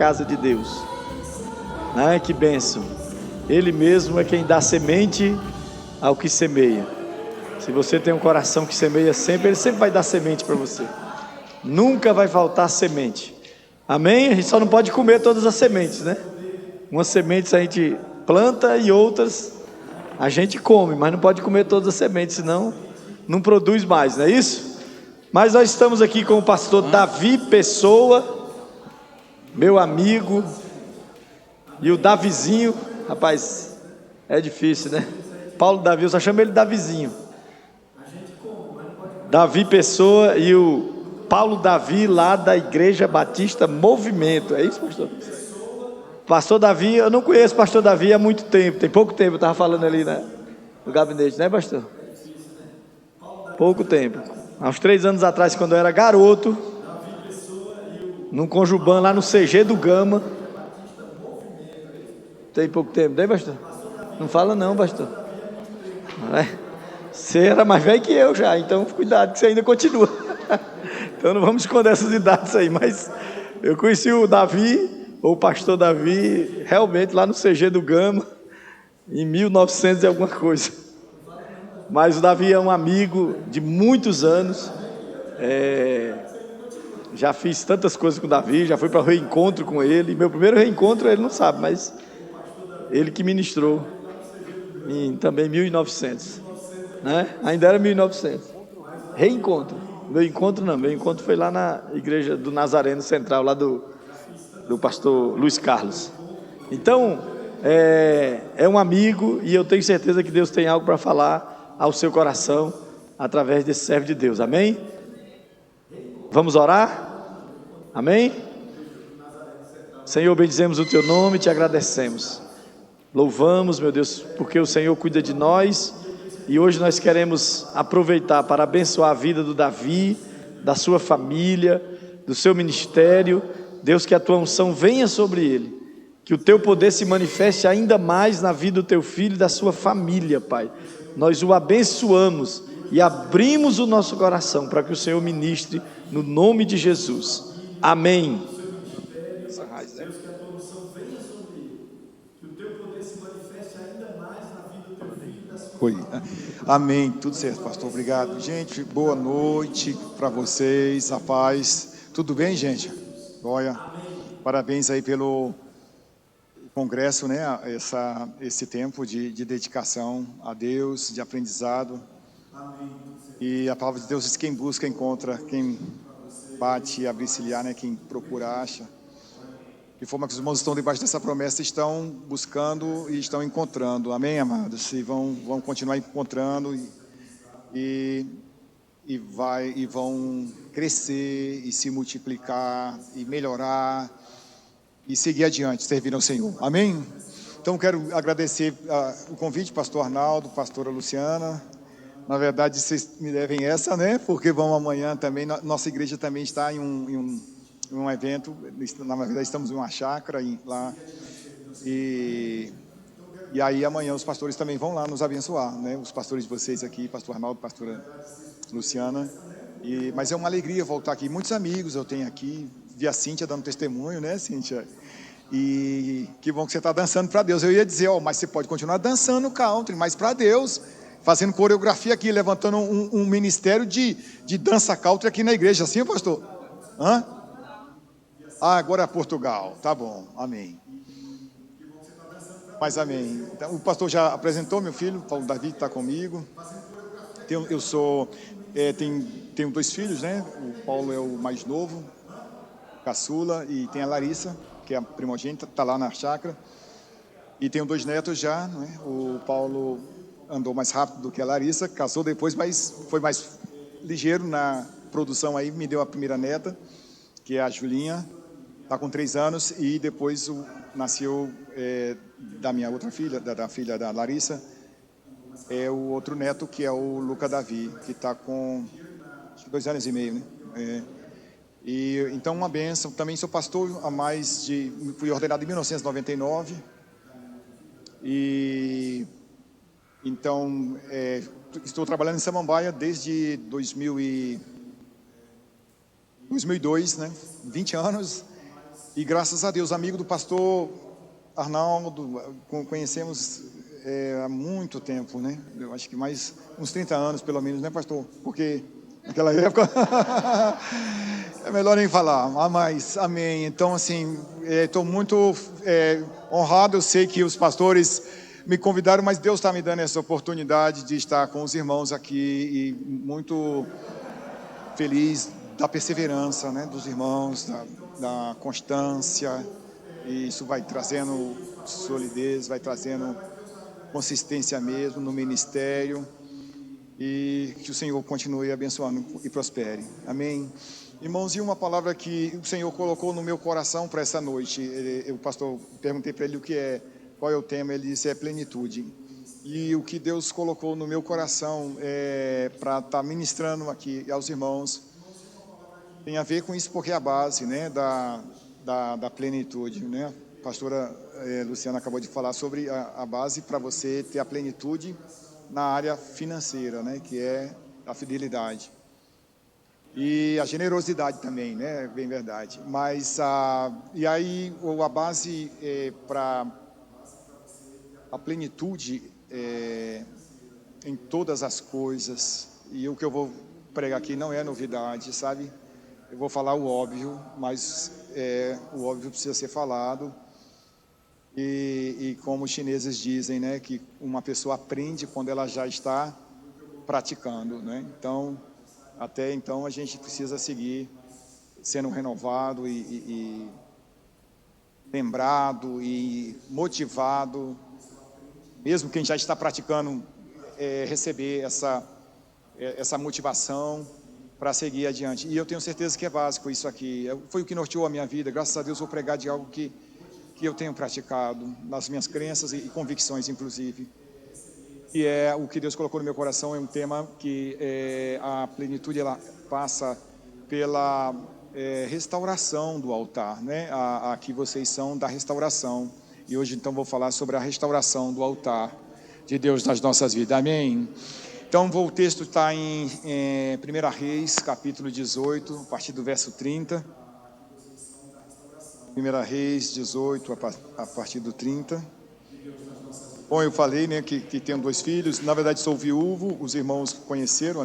casa de Deus. Que bênção. Ele mesmo é quem dá semente ao que semeia. Se você tem um coração que semeia sempre, ele sempre vai dar semente para você. Nunca vai faltar semente. Amém? A gente só não pode comer todas as sementes, né? Umas sementes a gente planta e outras a gente come, mas não pode comer todas as sementes, senão não produz mais, não é isso? Mas nós estamos aqui com o pastor Davi Pessoa, meu amigo, e o Davizinho, rapaz, é difícil, né? Paulo Davi, eu só chamo ele Davizinho. Davi Pessoa e o Paulo Davi, lá da Igreja Batista Movimento. É isso, pastor? Pastor Davi, eu não conheço pastor Davi há muito tempo. Tem pouco tempo, eu estava falando ali, né, no gabinete, né, pastor? Pouco tempo. Há uns 3 anos atrás, quando eu era garoto, num Conjuban lá no CG do Gama. Tem pouco tempo, tem, pastor? Não fala não, pastor. Você era mais velho que eu já, então cuidado que você ainda continua. Então não vamos esconder essas idades aí, mas eu conheci o Davi, ou o pastor Davi, realmente lá no CG do Gama, em 1900 e alguma coisa. Mas o Davi é um amigo de muitos anos. Já fiz tantas coisas com o Davi, já fui para o reencontro com ele. Meu primeiro reencontro ele não sabe, mas ele que ministrou em também 1900, né? Ainda era 1900. Reencontro. Meu encontro foi lá na igreja do Nazareno Central, lá do pastor Luiz Carlos. Então, é um amigo e eu tenho certeza que Deus tem algo para falar ao seu coração através desse servo de Deus, amém? Vamos orar? Amém? Senhor, bendizemos o teu nome e te agradecemos. Louvamos, meu Deus, porque o Senhor cuida de nós. E hoje nós queremos aproveitar para abençoar a vida do Davi, da sua família, do seu ministério. Deus, que a tua unção venha sobre ele, que o teu poder se manifeste ainda mais na vida do teu filho e da sua família, Pai. Nós o abençoamos e abrimos o nosso coração para que o Senhor ministre no nome de Jesus. Amém. Foi. Amém, tudo certo, pastor, obrigado. Gente, boa noite para vocês, a paz. Tudo bem, gente? Olha, parabéns aí pelo congresso, né? Esse tempo de dedicação a Deus, de aprendizado. E a palavra de Deus diz: quem busca encontra, quem bate abre cilhar, né? Quem procura acha. De forma que os irmãos estão debaixo dessa promessa, estão buscando e estão encontrando, amém, amados? E vão continuar encontrando e vão crescer e se multiplicar e melhorar e seguir adiante, servir ao Senhor, amém? Então quero agradecer o convite, pastor Arnaldo, pastora Luciana. Na verdade vocês me devem essa, né? Porque vão amanhã também, nossa igreja também está em um evento, na verdade estamos em uma chácara lá, e aí amanhã os pastores também vão lá nos abençoar, né? Os pastores de vocês aqui, pastor Arnaldo, pastora Luciana, mas é uma alegria voltar aqui, muitos amigos eu tenho aqui, vi a Cíntia dando testemunho, né, Cíntia? E que bom que você está dançando para Deus. Eu ia dizer, mas você pode continuar dançando country, mas para Deus, fazendo coreografia aqui, levantando um ministério de dança country aqui na igreja, assim, pastor? Agora é Portugal, tá bom, amém. Mas amém. Então, o pastor já apresentou meu filho, Paulo Davi está comigo. Tenho 2 filhos, né? O Paulo é o mais novo, caçula, e tem a Larissa, que é a primogênita, está lá na chácara. E tenho 2 netos já, né? O Paulo andou mais rápido do que a Larissa, casou depois, mas foi mais ligeiro na produção aí, me deu a primeira neta, que é a Julinha. Está com 3 anos, e depois nasceu da minha outra filha, da filha da Larissa, o outro neto, que é o Luca Davi, que está com 2 anos e meio, né? Então uma bênção. Também sou pastor fui ordenado em 1999, e então estou trabalhando em Samambaia desde 2002, né? 20 anos. E graças a Deus, amigo do pastor Arnaldo, conhecemos há muito tempo, né? Eu acho que mais uns 30 anos, pelo menos, né, pastor? Porque naquela época é melhor nem falar, mas amém. Então, assim, estou muito honrado. Eu sei que os pastores me convidaram, mas Deus está me dando essa oportunidade de estar com os irmãos aqui e muito feliz da perseverança, né, dos irmãos, da constância. E isso vai trazendo solidez, vai trazendo consistência mesmo no ministério, e que o Senhor continue abençoando e prospere. Amém. Irmãos, e uma palavra que o Senhor colocou no meu coração para essa noite. O pastor, perguntei para ele qual é o tema, ele disse plenitude. E o que Deus colocou no meu coração para estar ministrando aqui aos irmãos tem a ver com isso, porque é a base, né, da plenitude, né? A pastora Luciana acabou de falar sobre a base para você ter a plenitude na área financeira, né, que é a fidelidade e a generosidade também, né, bem verdade. Mas e aí a base para a plenitude em todas as coisas. E o que eu vou pregar aqui não é novidade, sabe? Eu vou falar o óbvio, mas o óbvio precisa ser falado. E como os chineses dizem, né, que uma pessoa aprende quando ela já está praticando, né? Então, até então a gente precisa seguir sendo renovado e lembrado e motivado, mesmo quem já está praticando, receber essa motivação para seguir adiante. E eu tenho certeza que é básico isso aqui. Foi o que norteou a minha vida. Graças a Deus vou pregar de algo que eu tenho praticado, nas minhas crenças e convicções, inclusive. E o que Deus colocou no meu coração é um tema que a plenitude ela passa pela restauração do altar, né? Aqui vocês são da restauração. E hoje, então, vou falar sobre a restauração do altar de Deus nas nossas vidas. Amém? Então, o texto está em 1 Reis, capítulo 18, a partir do verso 30. 1 Reis 18, a partir do 30. Bom, eu falei, né, que tenho 2 filhos. Na verdade, sou viúvo. Os irmãos conheceram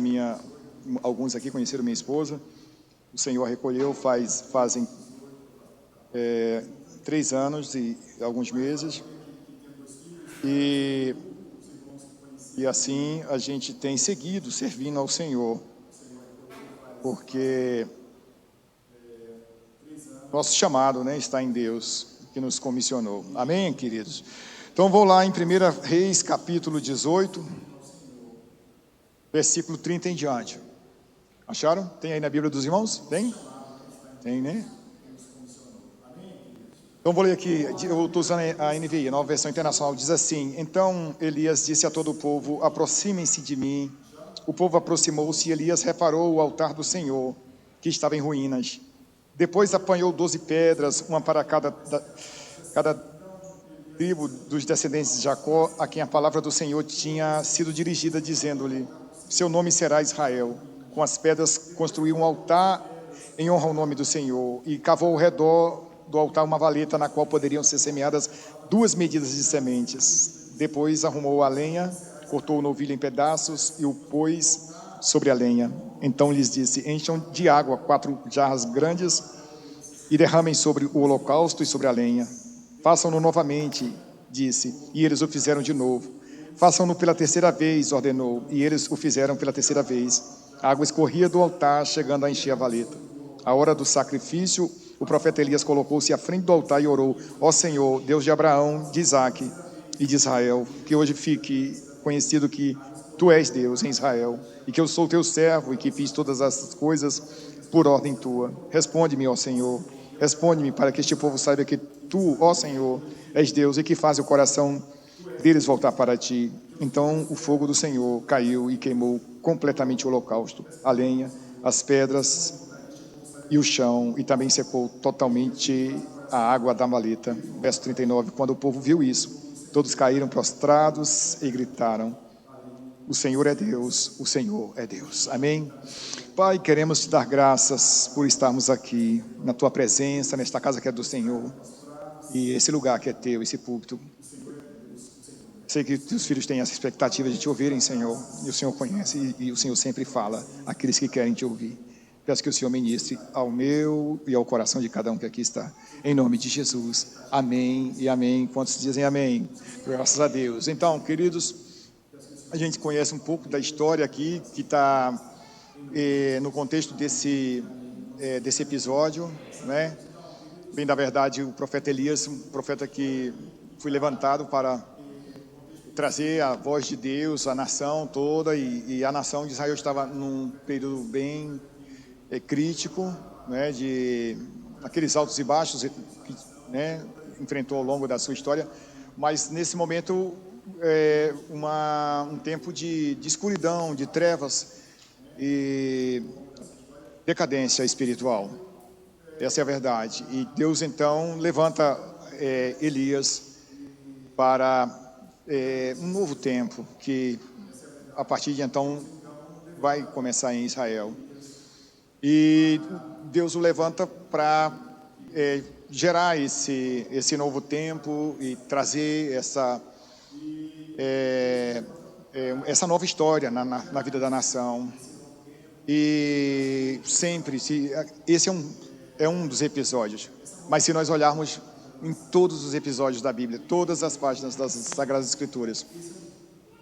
alguns aqui conheceram minha esposa. O Senhor recolheu fazem 3 anos e alguns meses. E assim a gente tem seguido servindo ao Senhor, porque nosso chamado, né, está em Deus, que nos comissionou. Amém, queridos? Então vou lá em 1 Reis, capítulo 18, versículo 30 em diante. Acharam? Tem aí na Bíblia dos irmãos? Tem? Tem, né? Então vou ler aqui, eu estou usando a NVI, a Nova Versão Internacional, diz assim: Então Elias disse a todo o povo: aproximem-se de mim. O povo aproximou-se e Elias reparou o altar do Senhor, que estava em ruínas. Depois apanhou 12 pedras, uma para cada tribo dos descendentes de Jacó, a quem a palavra do Senhor tinha sido dirigida, dizendo-lhe: seu nome será Israel. Com as pedras construiu um altar em honra ao nome do Senhor, e cavou ao redor do altar uma valeta na qual poderiam ser semeadas 2 medidas de sementes. Depois arrumou a lenha, cortou o novilho em pedaços e o pôs sobre a lenha. Então lhes disse: encham de água 4 jarras grandes e derramem sobre o holocausto e sobre a lenha. Façam-no novamente, disse, e eles o fizeram de novo. Façam-no pela 3ª vez, ordenou, e eles o fizeram pela 3ª vez. A água escorria do altar, chegando a encher a valeta. À hora do sacrifício, o profeta Elias colocou-se à frente do altar e orou: ó Senhor, Deus de Abraão, de Isaque e de Israel, que hoje fique conhecido que tu és Deus em Israel, e que eu sou teu servo e que fiz todas essas coisas por ordem tua. Responde-me, ó Senhor, responde-me, para que este povo saiba que tu, ó Senhor, és Deus e que faz o coração deles voltar para ti. Então o fogo do Senhor caiu e queimou completamente o holocausto, a lenha, as pedras e o chão, e também secou totalmente a água da valeta. Verso 39, quando o povo viu isso, todos caíram prostrados e gritaram: O Senhor é Deus, o Senhor é Deus. Amém? Pai, queremos te dar graças por estarmos aqui na tua presença, nesta casa que é do Senhor, e esse lugar que é teu, esse púlpito. Sei que teus filhos têm essa expectativa de te ouvirem, Senhor, e o Senhor conhece, e o Senhor sempre fala àqueles que querem te ouvir. Peço que o Senhor ministre ao meu e ao coração de cada um que aqui está. Em nome de Jesus. Amém e amém. Quantos dizem amém? Graças a Deus. Então, queridos, a gente conhece um pouco da história aqui, que está no contexto desse episódio, né? Bem, na verdade, o profeta Elias, um profeta que foi levantado para trazer a voz de Deus à nação toda, e a nação de Israel estava num período bem crítico, né, de aqueles altos e baixos que, né, enfrentou ao longo da sua história, mas nesse momento um tempo de escuridão, de trevas e decadência espiritual. Essa é a verdade. E Deus então levanta Elias para um novo tempo que a partir de então vai começar em Israel. E Deus o levanta para gerar esse novo tempo e trazer essa nova história na vida da nação. E sempre, esse é um dos episódios, mas se nós olharmos em todos os episódios da Bíblia, todas as páginas das Sagradas Escrituras,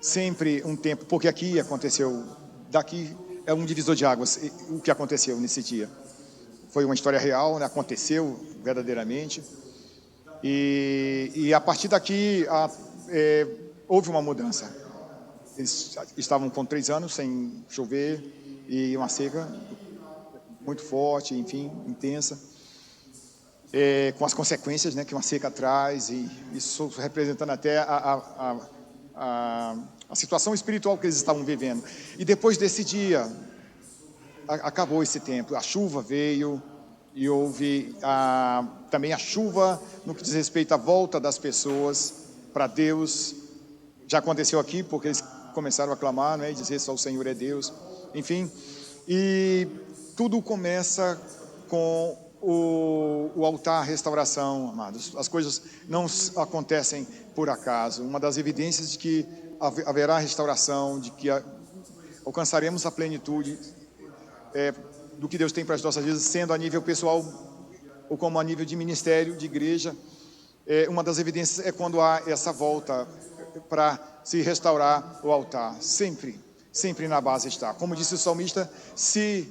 sempre um tempo, porque aqui aconteceu, daqui é um divisor de águas, o que aconteceu nesse dia. Foi uma história real, né? Aconteceu verdadeiramente, e a partir daqui houve uma mudança. Eles estavam com 3 anos sem chover e uma seca muito forte, enfim, intensa, com as consequências, né, que uma seca traz, e isso representando até a situação espiritual que eles estavam vivendo. E depois desse dia, acabou esse tempo, a chuva veio, e houve também a chuva no que diz respeito à volta das pessoas para Deus. Já aconteceu aqui, porque eles começaram a clamar, né, e dizer só o Senhor é Deus, enfim, e tudo começa com o altar restauração, amados. As coisas não acontecem por acaso. Uma das evidências de que haverá restauração, de que alcançaremos a plenitude do que Deus tem para as nossas vidas, sendo a nível pessoal ou como a nível de ministério, de igreja, uma das evidências é quando há essa volta para se restaurar o altar. Sempre na base está. Como disse o salmista, se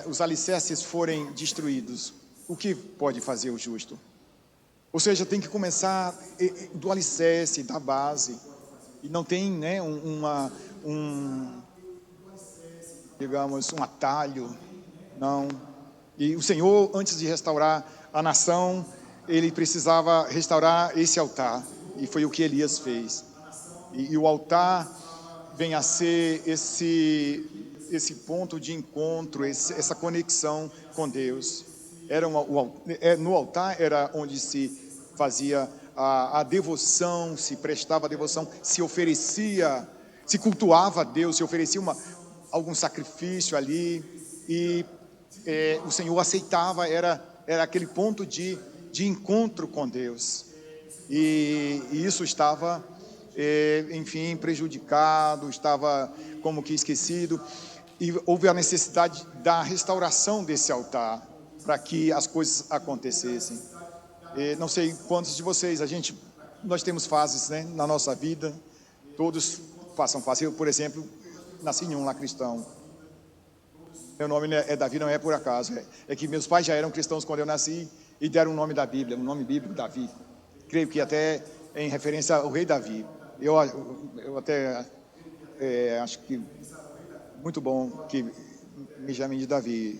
os alicerces forem destruídos, o que pode fazer o justo? Ou seja, tem que começar do alicerce, da base, e não tem, né, digamos, um atalho, não. E o Senhor, antes de restaurar a nação, ele precisava restaurar esse altar, e foi o que Elias fez. E o altar vem a ser esse ponto de encontro, essa conexão com Deus. No altar era onde se fazia a devoção, se prestava a devoção, se oferecia, se cultuava a Deus, se oferecia algum sacrifício ali, e o Senhor aceitava, era aquele ponto de encontro com Deus, e isso estava, enfim, prejudicado, estava como que esquecido, e houve a necessidade da restauração desse altar, para que as coisas acontecessem. Não sei quantos de vocês, nós temos fases, né, na nossa vida, todos passam fase. Eu, por exemplo, nasci em um lar cristão. Meu nome é Davi, não é por acaso, é que meus pais já eram cristãos quando eu nasci e deram o nome da Bíblia, um nome bíblico, Davi. Creio que até em referência ao rei Davi. Eu até acho que muito bom que me chamem de Davi.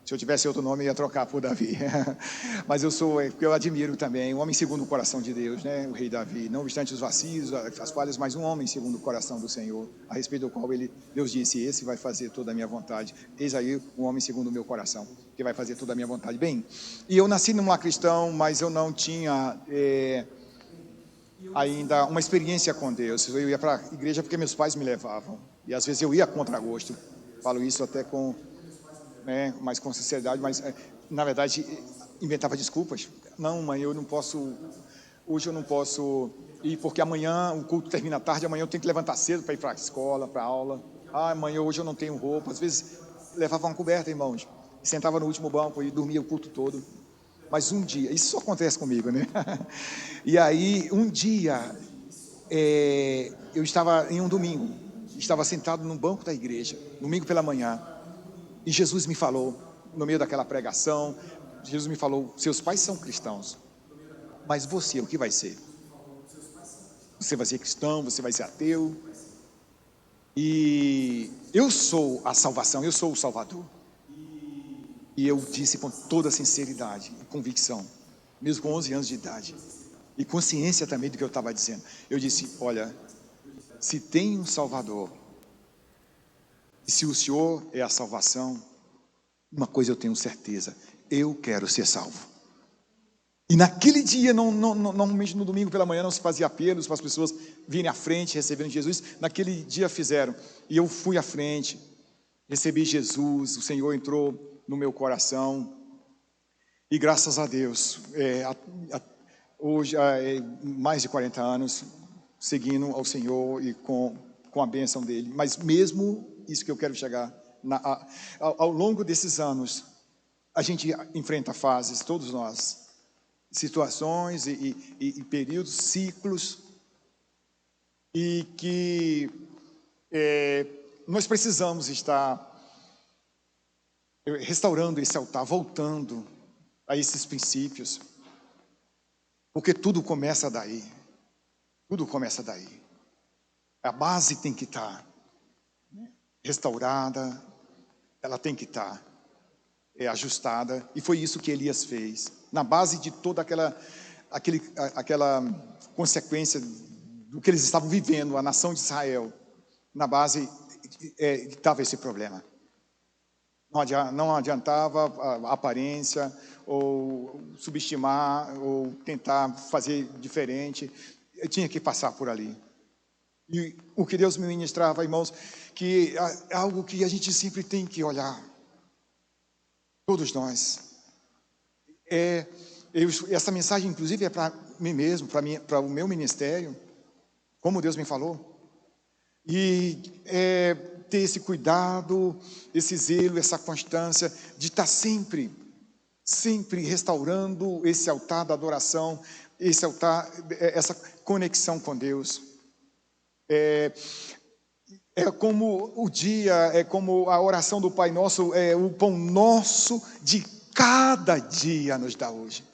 Se eu tivesse outro nome, eu ia trocar por Davi. Mas porque eu admiro também, um homem segundo o coração de Deus, né? O rei Davi. Não obstante os vacilos, as falhas, mas um homem segundo o coração do Senhor, a respeito do qual Deus disse: esse vai fazer toda a minha vontade. Eis aí um homem segundo o meu coração, que vai fazer toda a minha vontade. Bem, e eu nasci num lar cristão, mas eu não tinha ainda uma experiência com Deus. Eu ia para a igreja porque meus pais me levavam, e às vezes eu ia contra gosto. Falo isso até com, né, mais com sinceridade, mas na verdade inventava desculpas. Não, mãe, eu não posso, hoje eu não posso ir porque amanhã o culto termina tarde, amanhã eu tenho que levantar cedo para ir para a escola, para a aula. Ah, mãe, hoje eu não tenho roupa. Às vezes levava uma coberta, irmãos, sentava no último banco e dormia o culto todo. Mas um dia, isso só acontece comigo, né? E aí, um dia, eu estava em um domingo, estava sentado num banco da igreja, domingo pela manhã, e Jesus me falou, no meio daquela pregação, Jesus me falou: seus pais são cristãos, mas você, o que vai ser? Você vai ser cristão, você vai ser ateu? E eu sou a salvação, eu sou o Salvador. E eu disse com toda sinceridade e convicção, mesmo com 11 anos de idade, e consciência também do que eu estava dizendo. Eu disse: olha, se tem um Salvador, e se o Senhor é a salvação, uma coisa eu tenho certeza: eu quero ser salvo. E naquele dia, normalmente no domingo pela manhã não se fazia apelos para as pessoas virem à frente recebendo Jesus. Naquele dia fizeram, e eu fui à frente, recebi Jesus, o Senhor entrou no meu coração, e graças a Deus, hoje há mais de 40 anos seguindo ao Senhor e com a bênção dele. Mas mesmo isso que eu quero chegar, ao longo desses anos, a gente enfrenta fases, todos nós, situações e períodos, ciclos, e que nós precisamos estar restaurando esse altar, voltando a esses princípios, porque tudo começa daí, tudo começa daí. A base tem que estar restaurada, ela tem que estar ajustada, e foi isso que Elias fez, na base de toda aquela consequência do que eles estavam vivendo, a nação de Israel, na base estava esse problema. Não adiantava a aparência, ou subestimar, ou tentar fazer diferente, eu tinha que passar por ali. E o que Deus me ministrava, irmãos, que é algo que a gente sempre tem que olhar, todos nós. Essa mensagem, inclusive, é para mim mesmo, para o meu ministério, como Deus me falou. E ter esse cuidado, esse zelo, essa constância de estar sempre restaurando esse altar da adoração, esse altar, essa conexão com Deus. É como o dia, é como a oração do Pai Nosso, o pão nosso de cada dia nos dá hoje.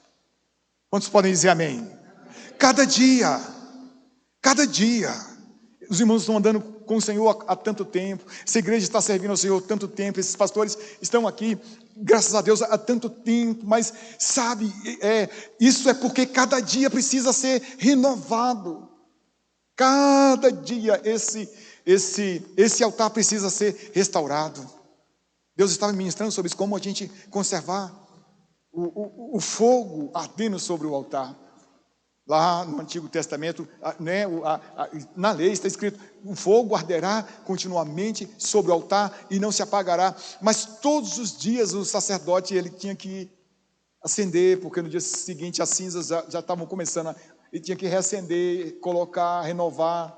Quantos podem dizer amém? Cada dia, cada dia. Os irmãos estão andando com o Senhor há tanto tempo, essa igreja está servindo ao Senhor há tanto tempo, esses pastores estão aqui, graças a Deus, há tanto tempo, mas sabe, isso é porque cada dia precisa ser renovado. Cada dia esse altar precisa ser restaurado. Deus estava ministrando sobre isso, como a gente conservar o fogo ardendo sobre o altar. Lá no Antigo Testamento, né, na lei está escrito: o fogo arderá continuamente sobre o altar e não se apagará. Mas todos os dias o sacerdote ele tinha que acender, porque no dia seguinte as cinzas já estavam começando, ele tinha que reacender, colocar, renovar.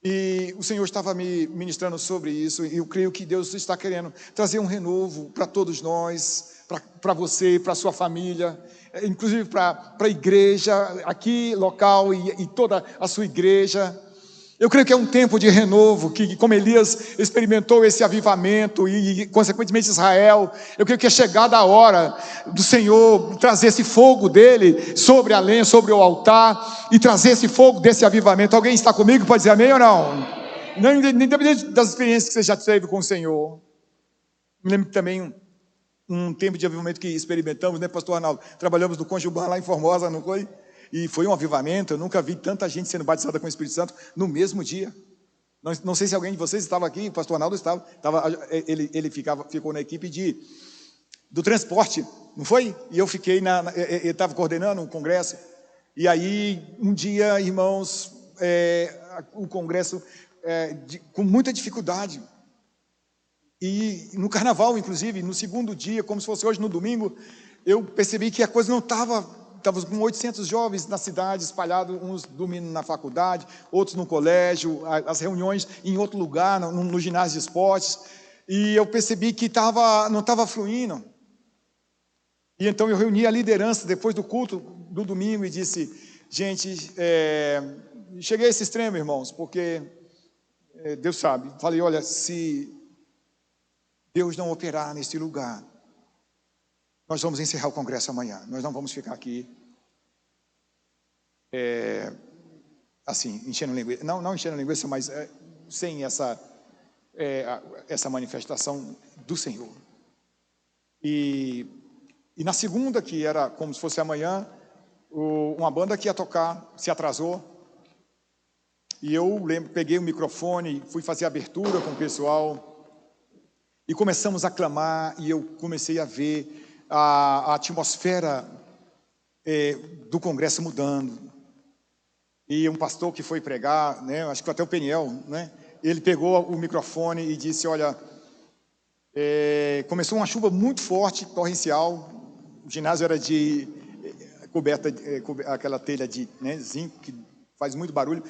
E o Senhor estava me ministrando sobre isso, e eu creio que Deus está querendo trazer um renovo para todos nós, para você, para a sua família, inclusive para a igreja, aqui, local, e toda a sua igreja. Eu creio que é um tempo de renovo, que como Elias experimentou esse avivamento e consequentemente Israel, eu creio que é chegada a hora do Senhor trazer esse fogo dele sobre a lenha, sobre o altar, e trazer esse fogo desse avivamento. Alguém está comigo? Pode dizer amém ou não? Não, independente das experiências que você já teve com o Senhor. Me lembro também um tempo de avivamento que experimentamos, né, pastor Arnaldo? Trabalhamos no Conjuban lá em Formosa, não foi? E foi um avivamento. Eu nunca vi tanta gente sendo batizada com o Espírito Santo no mesmo dia. Não sei se alguém de vocês estava aqui, o pastor Arnaldo estava, ele ficou na equipe do transporte, não foi? E eu fiquei, ele estava coordenando um congresso, E aí, um dia, irmãos, o congresso, com muita dificuldade. E no carnaval, inclusive, no segundo dia, como se fosse hoje no domingo, eu percebi que a coisa não estava com 800 jovens na cidade, espalhados, uns dormindo na faculdade, outros no colégio, as reuniões em outro lugar, no ginásio de esportes, e eu percebi que não estava fluindo. E então eu reuni a liderança depois do culto do domingo e disse: gente, cheguei a esse extremo, irmãos, porque Deus sabe. Falei: olha, se Deus não operar nesse lugar, nós vamos encerrar o congresso amanhã. Nós não vamos ficar aqui assim, enchendo linguiça. Não enchendo linguiça, mas sem essa manifestação do Senhor. E na segunda, que era como se fosse amanhã, uma banda que ia tocar se atrasou. E eu peguei o microfone, fui fazer a abertura com o pessoal. E começamos a clamar, e eu comecei a ver a atmosfera do congresso mudando. E um pastor que foi pregar, né, acho que foi até o Peniel, né, ele pegou o microfone e disse: olha, começou uma chuva muito forte, torrencial. O ginásio era de coberta, aquela telha de zinco, que faz muito barulho.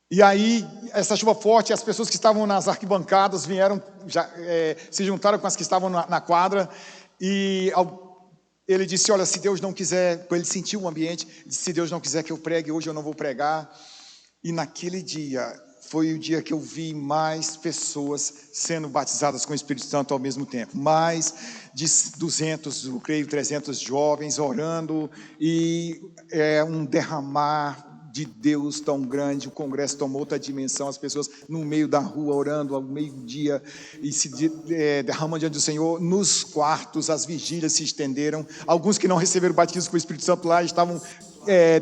E aí, essa chuva forte, as pessoas que estavam nas arquibancadas vieram, se juntaram com as que estavam na quadra, e ele disse: olha, se Deus não quiser, ele sentiu o ambiente, disse: se Deus não quiser que eu pregue, hoje eu não vou pregar. E naquele dia, foi o dia que eu vi mais pessoas sendo batizadas com o Espírito Santo ao mesmo tempo. Mais de 200, eu creio, 300 jovens orando, e um derramar de Deus tão grande. O congresso tomou outra dimensão, as pessoas no meio da rua orando ao meio-dia e se derramando diante do Senhor. Nos quartos, as vigílias se estenderam. Alguns que não receberam o batismo com o Espírito Santo lá estavam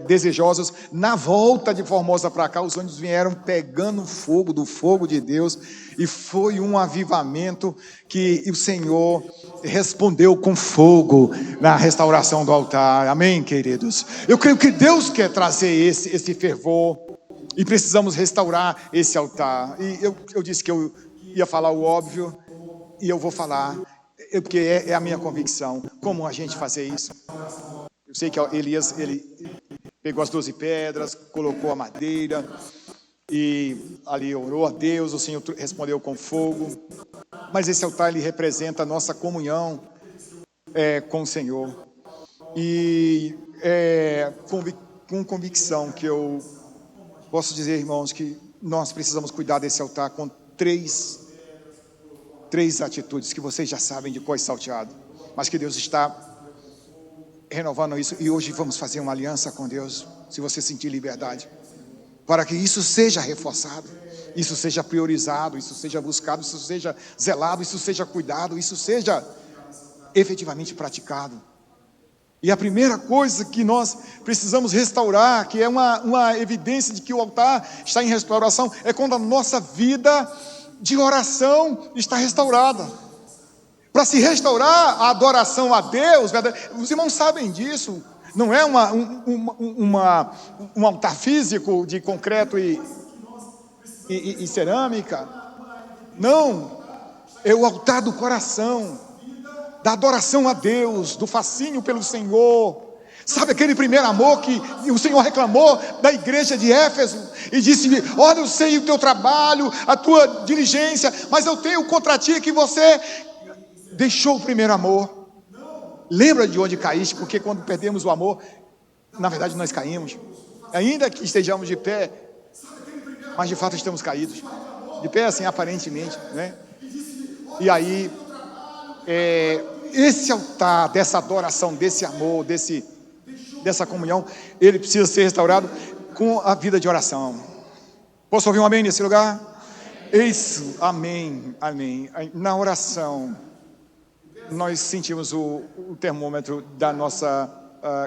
desejosos. Na volta de Formosa para cá, os ônibus vieram pegando fogo, do fogo de Deus, e foi um avivamento que o Senhor respondeu com fogo na restauração do altar. Amém, queridos? Eu creio que Deus quer trazer esse fervor, e precisamos restaurar esse altar. E eu disse que eu ia falar o óbvio, e eu vou falar, porque é a minha convicção. Como a gente fazer isso? Eu sei que Elias, ele pegou as 12 pedras, colocou a madeira, e ali orou a Deus, o Senhor respondeu com fogo. Mas esse altar, ele representa a nossa comunhão com o Senhor. E com convicção que eu posso dizer, irmãos, que nós precisamos cuidar desse altar com três atitudes que vocês já sabem de cor salteado, mas que Deus está renovando isso. E hoje vamos fazer uma aliança com Deus, se você sentir liberdade, para que isso seja reforçado, isso seja priorizado, isso seja buscado, isso seja zelado, isso seja cuidado, isso seja efetivamente praticado. E a primeira coisa que nós precisamos restaurar, que é uma evidência de que o altar está em restauração, é quando a nossa vida de oração está restaurada. Para se restaurar a adoração a Deus, os irmãos sabem disso, não é um altar físico de concreto e cerâmica, não, é o altar do coração, da adoração a Deus, do fascínio pelo Senhor. Sabe aquele primeiro amor que o Senhor reclamou da igreja de Éfeso e disse: olha, eu sei o teu trabalho, a tua diligência, mas eu tenho contra ti que você deixou o primeiro amor. Lembra de onde caíste? Porque quando perdemos o amor, na verdade nós caímos, ainda que estejamos de pé, mas de fato estamos caídos, de pé assim aparentemente, né? E aí esse altar, dessa adoração, desse amor, dessa comunhão, ele precisa ser restaurado com a vida de oração. Posso ouvir um amém nesse lugar? Isso, amém, amém. Na oração nós sentimos o termômetro da nossa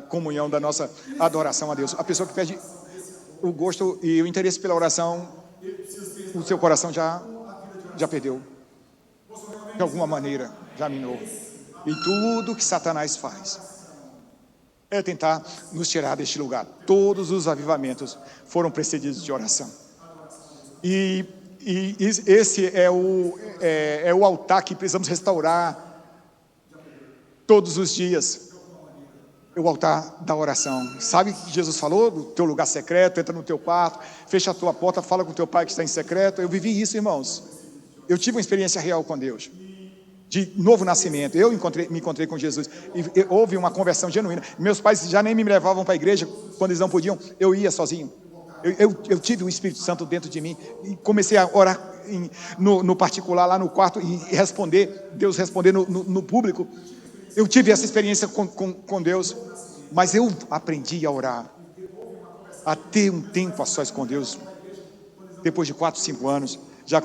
comunhão, da nossa adoração a Deus. A pessoa que perde o gosto e o interesse pela oração, o seu coração já perdeu, de alguma maneira já minou. E tudo que Satanás faz é tentar nos tirar deste lugar. Todos os avivamentos foram precedidos de oração. E esse é o altar que precisamos restaurar todos os dias. É o altar da oração. Sabe que Jesus falou? Do teu lugar secreto, entra no teu quarto, fecha a tua porta, fala com o teu pai que está em secreto. Eu vivi isso, irmãos. Eu tive uma experiência real com Deus, de novo nascimento. Eu me encontrei com Jesus e houve uma conversão genuína. Meus pais já nem me levavam para a igreja quando eles não podiam. Eu ia sozinho. Eu tive o Espírito Santo dentro de mim e comecei a orar no particular, lá no quarto, e responder, Deus responder no público. Eu tive essa experiência com Deus, mas eu aprendi a orar, a ter um tempo a sós com Deus, depois de 4, 5 anos, já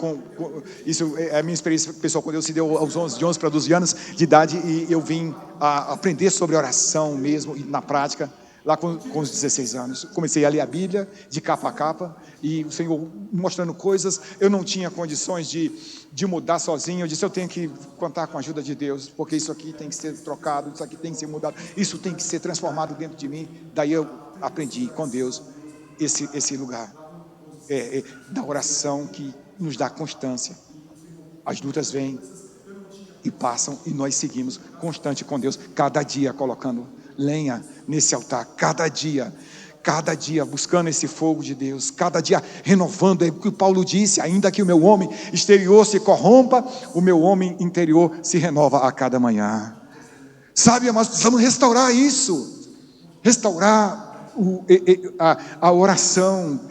isso, a minha experiência pessoal com Deus se deu aos 11 para 12 anos de idade, e eu vim a aprender sobre oração mesmo, na prática, lá com os 16 anos, comecei a ler a Bíblia, de capa a capa, e o Senhor mostrando coisas, eu não tinha condições de mudar sozinho. Eu disse, eu tenho que contar com a ajuda de Deus, porque isso aqui tem que ser trocado, isso aqui tem que ser mudado, isso tem que ser transformado dentro de mim. Daí eu aprendi com Deus esse lugar da oração, que nos dá constância. As lutas vêm e passam, e nós seguimos constante com Deus, cada dia colocando lenha nesse altar, cada dia buscando esse fogo de Deus, cada dia renovando. É o que Paulo disse: ainda que o meu homem exterior se corrompa, o meu homem interior se renova a cada manhã. Sabe, mas precisamos restaurar isso, restaurar a oração,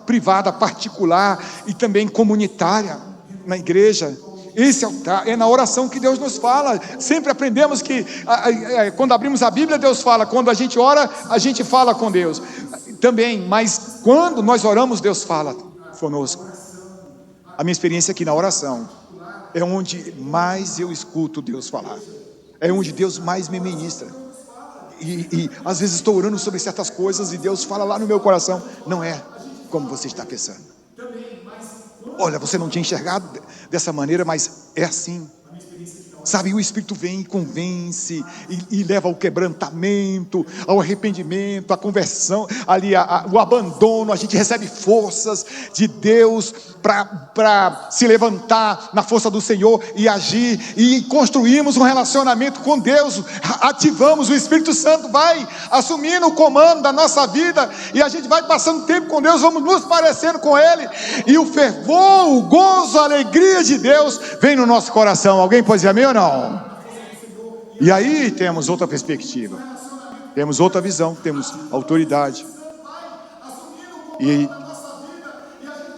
privada, particular e também comunitária na igreja. Esse altar é na oração que Deus nos fala. Sempre aprendemos que quando abrimos a Bíblia, Deus fala. Quando a gente ora, a gente fala com Deus também. Mas quando nós oramos, Deus fala conosco. A minha experiência aqui na oração é onde mais eu escuto Deus falar. É onde Deus mais me ministra. E às vezes estou orando sobre certas coisas e Deus fala lá no meu coração: não é como você está pensando. Olha, você não tinha enxergado dessa maneira, mas é assim. Sabe, o Espírito vem e convence, e leva ao quebrantamento, ao arrependimento, à conversão, ali o abandono. A gente recebe forças de Deus para se levantar na força do Senhor e agir, e construímos um relacionamento com Deus. Ativamos, o Espírito Santo vai assumindo o comando da nossa vida, e a gente vai passando tempo com Deus, vamos nos parecendo com Ele, e o fervor, o gozo, a alegria de Deus vem no nosso coração. Alguém pode dizer amém ou não? E aí temos outra perspectiva, temos outra visão, temos autoridade, e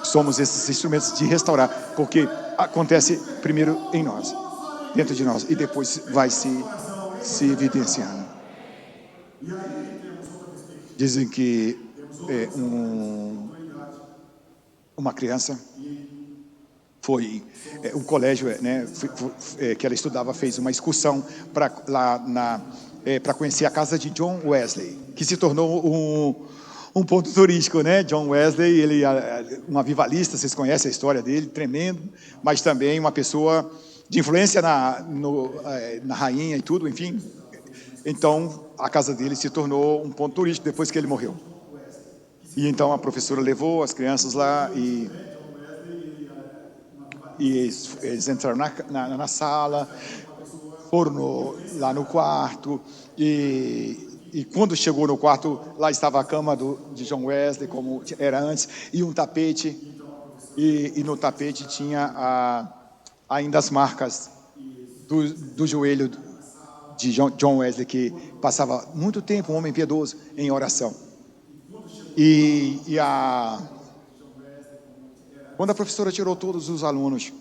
somos esses instrumentos de restaurar, porque acontece primeiro em nós, dentro de nós, e depois vai se evidenciando. Dizem que uma criança foi, o colégio, né, que ela estudava, fez uma excursão para conhecer a casa de John Wesley, que se tornou um ponto turístico, né? John Wesley, ele um avivalista, vocês conhecem a história dele, tremendo, mas também uma pessoa de influência na rainha e tudo, enfim. Então a casa dele se tornou um ponto turístico depois que ele morreu. E então a professora levou as crianças lá, e eles entraram na sala, foram lá no quarto, e quando chegou no quarto, lá estava a cama de John Wesley, como era antes, e um tapete, e no tapete tinha ainda as marcas do joelho de John Wesley, que passava muito tempo, um homem piedoso, em oração. Quando a professora tirou todos os alunos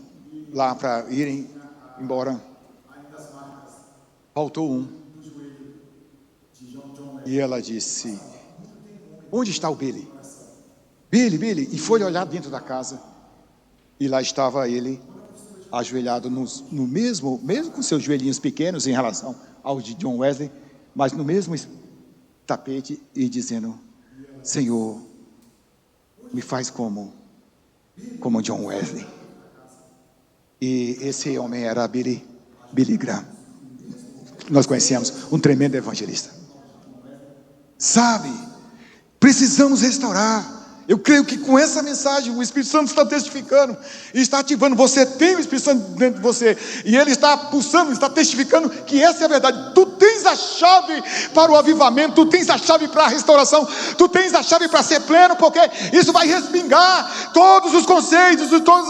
lá para irem embora, faltou um. E ela disse: onde está o Billy? Billy. E foi olhar dentro da casa, e lá estava ele, ajoelhado no mesmo com seus joelhinhos pequenos em relação ao de John Wesley, mas no mesmo tapete, e dizendo: Senhor, me faz como John Wesley. E esse homem era Billy Graham. Nós conhecemos, um tremendo evangelista. Sabe? Precisamos restaurar. Eu creio que com essa mensagem o Espírito Santo está testificando e está ativando. Você tem o Espírito Santo dentro de você e ele está pulsando, está testificando que essa é a verdade. Tu tens a chave para o avivamento, tu tens a chave para a restauração, tu tens a chave para ser pleno, porque isso vai respingar todos os conceitos, todas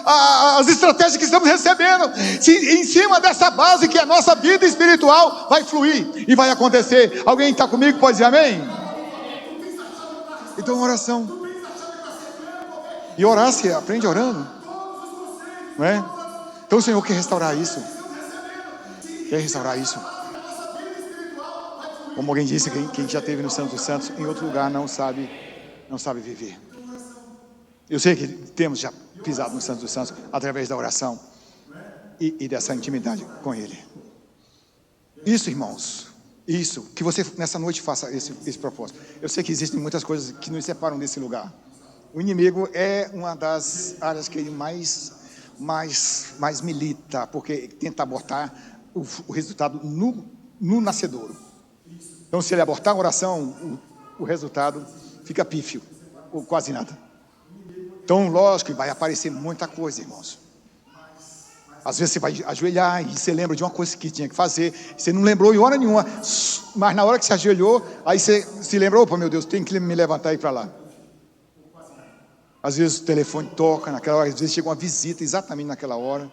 as estratégias que estamos recebendo. Em cima dessa base que é a nossa vida espiritual vai fluir e vai acontecer. Alguém está comigo? Pode dizer amém? Então, oração. E orar se aprende orando, não é? Então o Senhor quer restaurar isso. Quer restaurar isso. Como alguém disse, quem já esteve no Santo dos Santos, em outro lugar não sabe viver. Eu sei que temos já pisado no Santo dos Santos através da oração e dessa intimidade com Ele. Isso, irmãos. Isso, que você nessa noite faça esse propósito. Eu sei que existem muitas coisas que nos separam desse lugar. O inimigo é uma das áreas que ele mais milita, porque tenta abortar o resultado no nascedouro. Então, se ele abortar a oração, o resultado fica pífio, ou quase nada. Então, lógico que vai aparecer muita coisa, irmãos. Às vezes você vai ajoelhar e você lembra de uma coisa que tinha que fazer, você não lembrou em hora nenhuma, mas na hora que você ajoelhou, aí você se lembrou, opa, meu Deus, tem que me levantar e ir para lá. Às vezes o telefone toca naquela hora, às vezes chega uma visita exatamente naquela hora.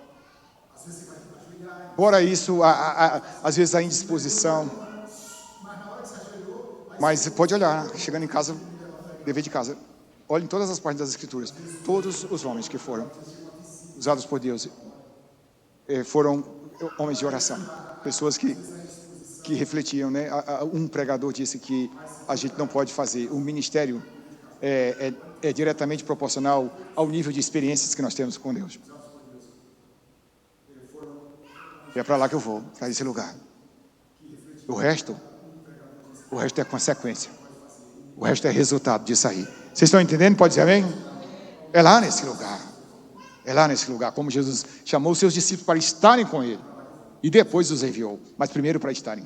Fora isso, às vezes a indisposição. Mas você pode olhar, chegando em casa, dever de casa, olhe em todas as partes das Escrituras. Todos os homens que foram usados por Deus foram homens de oração, pessoas que refletiam, né? Um pregador disse que a gente não pode fazer, o ministério é diretamente proporcional ao nível de experiências que nós temos com Deus. E é para lá que eu vou, para esse lugar. O resto é consequência. O resto é resultado disso aí. Vocês estão entendendo? Pode dizer amém? É lá nesse lugar. É lá nesse lugar, como Jesus chamou os seus discípulos para estarem com Ele. E depois os enviou. Mas primeiro para estarem.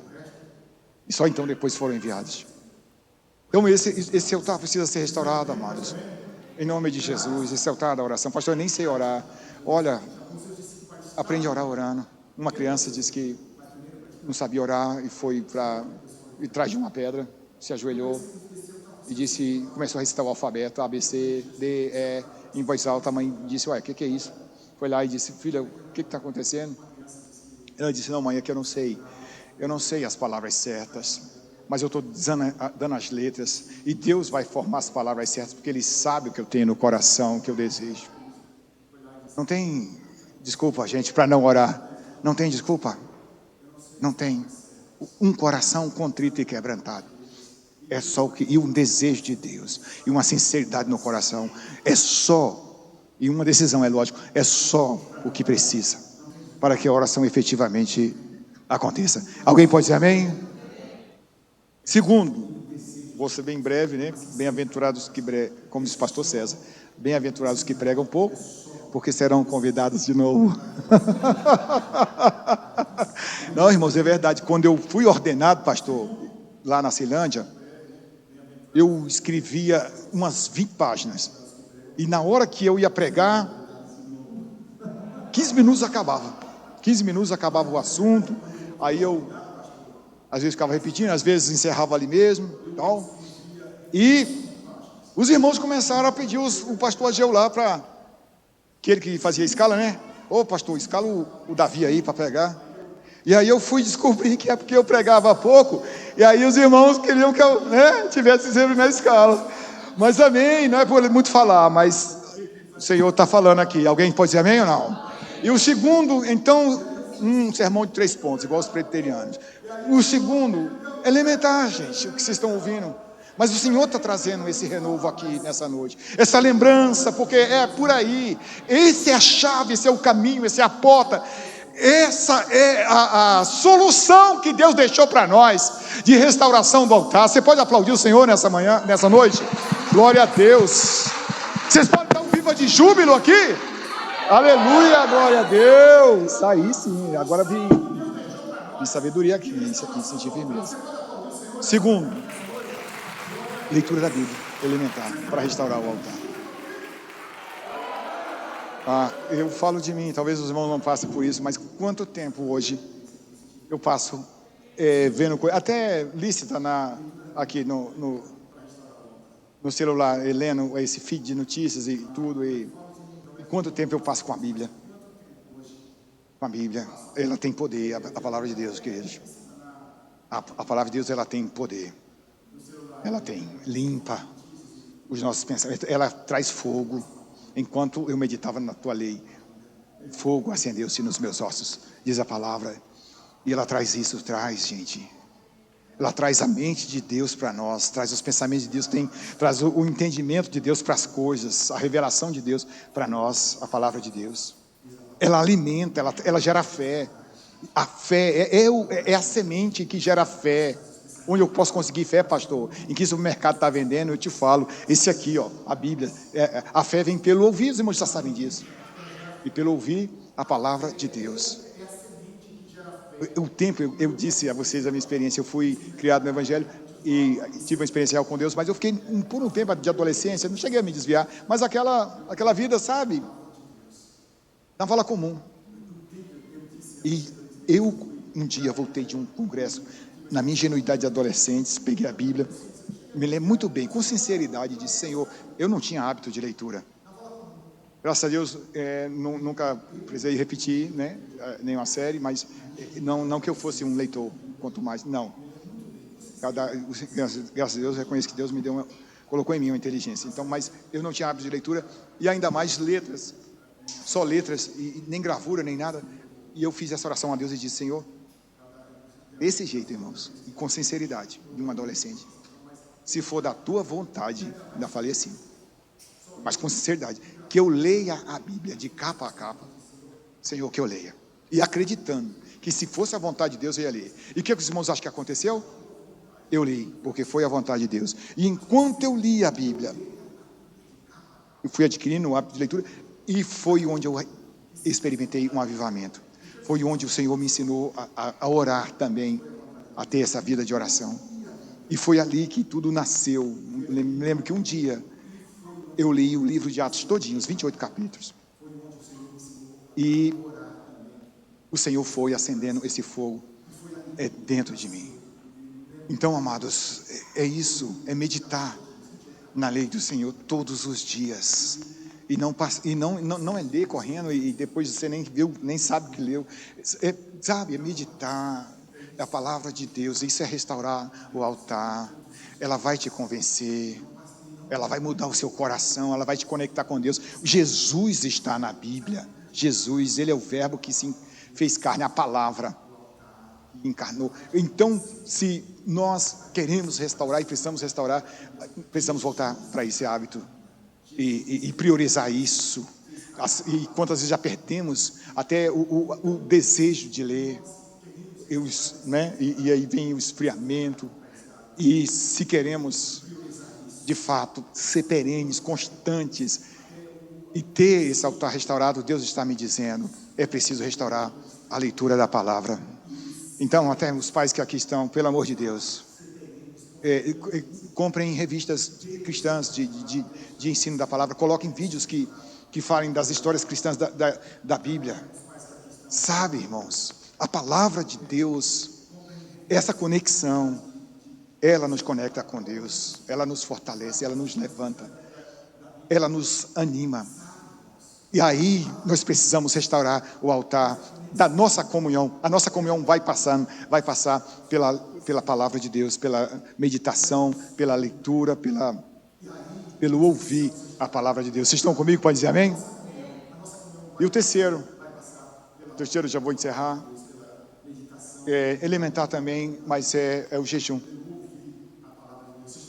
E só então depois foram enviados. Então esse altar precisa ser restaurado, amados. Em nome de Jesus, esse altar da oração. Pastor, eu nem sei orar. Olha, aprende a orar orando. Uma criança disse que não sabia orar e foi e traz de uma pedra, se ajoelhou e começou a recitar o alfabeto, A, B, C, D, E, em voz alta. A mãe disse, ué, o que é isso? Foi lá e disse, filha, o que está acontecendo? Ela disse, não, mãe, é que eu não sei as palavras certas, mas eu estou dando as letras, e Deus vai formar as palavras certas, porque Ele sabe o que eu tenho no coração, o que eu desejo. Não tem desculpa, gente, para não orar. Não tem desculpa. Não tem. Um coração contrito e quebrantado é só o que, e um desejo de Deus, e uma sinceridade no coração, é só, e uma decisão, é lógico, é só o que precisa para que a oração efetivamente aconteça. Alguém pode dizer amém? Segundo, vou ser bem breve, né? Bem-aventurados que como diz o pastor César, bem-aventurados que pregam pouco, porque serão convidados de novo. Não, irmãos, é verdade. Quando eu fui ordenado pastor lá na Ceilândia, eu escrevia umas 20 páginas. E na hora que eu ia pregar, 15 minutos acabava. 15 minutos acabava o assunto. Aí eu, às vezes, ficava repetindo, às vezes encerrava ali mesmo. Tal. E os irmãos começaram a pedir o pastor Ageu lá para... aquele que fazia escala, né? Ô pastor, escala o Davi aí para pregar. E aí eu fui descobrir que é porque eu pregava pouco, e aí os irmãos queriam que eu, né, tivesse sempre na escala. Mas amém, não é por muito falar, mas o Senhor está falando aqui. Alguém pode dizer amém ou não? E o segundo, então, um sermão de 3 pontos, igual os presbiterianos. O segundo, elementar, gente, o que vocês estão ouvindo. Mas o Senhor está trazendo esse renovo aqui nessa noite, essa lembrança, porque é por aí, esse é a chave, esse é o caminho, essa é a porta, essa é a solução que Deus deixou para nós, de restauração do altar. Você pode aplaudir o Senhor nessa manhã, nessa noite? Glória a Deus. Vocês podem dar um viva de júbilo aqui? Aleluia, glória a Deus. Aí sim, agora vi sabedoria aqui, senti firmeza. Segundo, Leitura da Bíblia, elementar, para restaurar o altar. Eu falo de mim, talvez os irmãos não passem por isso, mas quanto tempo hoje eu passo vendo coisa, até lícita aqui no celular, lendo esse feed de notícias e tudo, e quanto tempo eu passo com a Bíblia? Com a Bíblia, ela tem poder, a palavra de Deus, queridos. A palavra de Deus, ela tem poder. Ela limpa os nossos pensamentos, ela traz fogo. Enquanto eu meditava na tua lei, fogo acendeu-se nos meus ossos, diz a palavra. E ela traz, gente. Ela traz a mente de Deus para nós, traz os pensamentos de Deus, traz o entendimento de Deus para as coisas, a revelação de Deus para nós, a palavra de Deus. Ela alimenta, ela gera fé. A fé é a semente que gera fé. Onde eu posso conseguir fé, pastor? Em que supermercado está vendendo? Eu te falo, esse aqui, a Bíblia. A fé vem pelo ouvir, os irmãos já sabem disso. E pelo ouvir a palavra de Deus. Eu disse a vocês a minha experiência. Eu fui criado no Evangelho e tive uma experiência real com Deus, mas eu fiquei por um tempo de adolescência, não cheguei a me desviar, mas aquela vida, sabe, na vala comum. E eu um dia voltei de um congresso, na minha ingenuidade de adolescentes, peguei a Bíblia, me lembro muito bem, com sinceridade, disse: Senhor, eu não tinha hábito de leitura. Graças a Deus, nunca precisei repetir, né, nenhuma série, mas não que eu fosse um leitor, quanto mais, não. Graças a Deus, reconheço que Deus colocou em mim uma inteligência. Então, mas eu não tinha hábito de leitura, e ainda mais letras, só letras, e nem gravura, nem nada. E eu fiz essa oração a Deus e disse: Senhor, desse jeito, irmãos, e com sinceridade, de um adolescente, se for da tua vontade, ainda falei assim, mas com sinceridade, que eu leia a Bíblia de capa a capa, Senhor, que eu leia, e acreditando que se fosse a vontade de Deus, eu ia ler. E o que os irmãos acham que aconteceu? Eu li, porque foi a vontade de Deus. E enquanto eu li a Bíblia, eu fui adquirindo o hábito de leitura, e foi onde eu experimentei um avivamento. Foi onde o Senhor me ensinou a orar também, a ter essa vida de oração. E foi ali que tudo nasceu. Me lembro que um dia eu li o livro de Atos todinho, os 28 capítulos. E o Senhor foi acendendo esse fogo dentro de mim. Então, amados, é isso, é meditar na lei do Senhor todos os dias. E não é ler correndo e depois você nem viu, nem sabe o que leu. É meditar, é a palavra de Deus. Isso é restaurar o altar. Ela vai te convencer, ela vai mudar o seu coração, ela vai te conectar com Deus. Jesus está na Bíblia. Jesus, Ele é o verbo que se fez carne, a palavra encarnou. Então, se nós queremos restaurar e precisamos restaurar, precisamos voltar para esse hábito e priorizar isso. E quantas vezes já perdemos até o desejo de ler, né? E aí vem o esfriamento. E se queremos de fato ser perenes, constantes e ter esse altar restaurado, Deus está me dizendo, é preciso restaurar a leitura da palavra. Então, até os pais que aqui estão, pelo amor de Deus, comprem revistas cristãs de ensino da palavra, coloquem vídeos que falem das histórias cristãs da Bíblia. Sabe, irmãos, a palavra de Deus, essa conexão, ela nos conecta com Deus, ela nos fortalece, ela nos levanta, ela nos anima. E aí nós precisamos restaurar o altar da nossa comunhão. A nossa comunhão vai passar pela palavra de Deus, pela meditação, pela leitura, pelo ouvir a palavra de Deus. Vocês estão comigo? Pode dizer amém? E o terceiro já vou encerrar. Elementar também, mas é o jejum.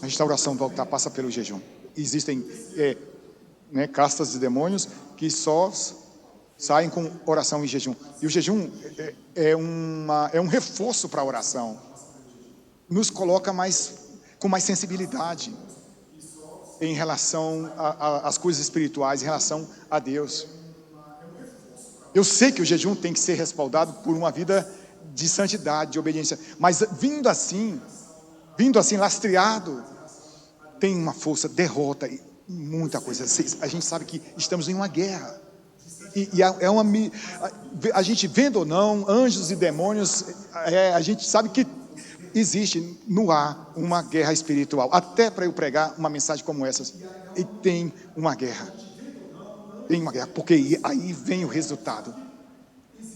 A restauração do altar passa pelo jejum. Existem castas de demônios que só saem com oração e jejum. E o jejum é um reforço para a oração. Nos coloca com mais sensibilidade em relação às coisas espirituais, em relação a Deus. Eu sei que o jejum tem que ser respaldado por uma vida de santidade, de obediência, mas vindo assim lastreado, tem uma força, derrota, muita coisa. A gente sabe que estamos em uma guerra. A gente vendo ou não, anjos e demônios, a gente sabe que existe no ar uma guerra espiritual. Até para eu pregar uma mensagem como essa, e tem uma guerra. Tem uma guerra, porque aí vem o resultado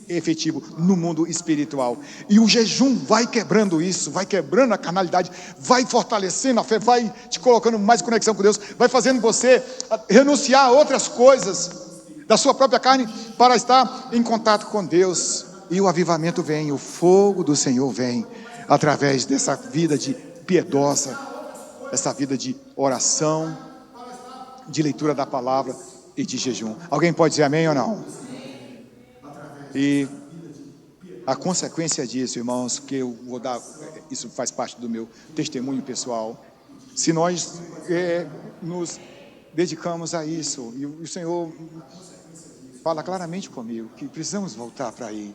efetivo no mundo espiritual. E o jejum vai quebrando isso, vai quebrando a carnalidade, vai fortalecendo a fé, vai te colocando mais conexão com Deus, vai fazendo você renunciar a outras coisas da sua própria carne para estar em contato com Deus. E o avivamento vem, o fogo do Senhor vem através dessa vida de piedosa, essa vida de oração, de leitura da palavra e de jejum. Alguém pode dizer amém ou não? E a consequência disso, irmãos, que eu vou dar, isso faz parte do meu testemunho pessoal. Se nós nos dedicamos a isso, e o Senhor fala claramente comigo que precisamos voltar para aí.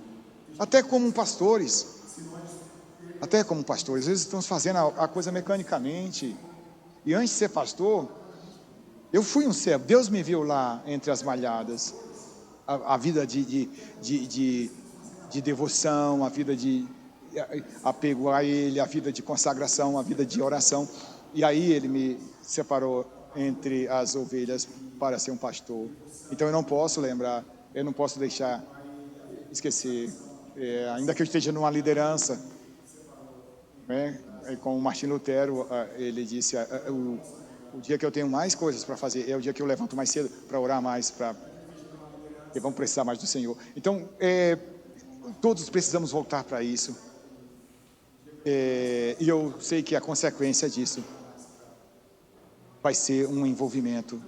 Até como pastores, às vezes estamos fazendo a coisa mecanicamente. E antes de ser pastor, eu fui um servo. Deus me viu lá entre as malhadas. A vida de devoção, a vida de apego a Ele, a vida de consagração, a vida de oração. E aí Ele me separou entre as ovelhas para ser um pastor. Então eu não posso esquecer, ainda que eu esteja numa liderança, né? Como Martim Lutero, ele disse, o dia que eu tenho mais coisas para fazer é o dia que eu levanto mais cedo para orar mais, porque vamos precisar mais do Senhor. Então, todos precisamos voltar para isso. E eu sei que a consequência disso vai ser um envolvimento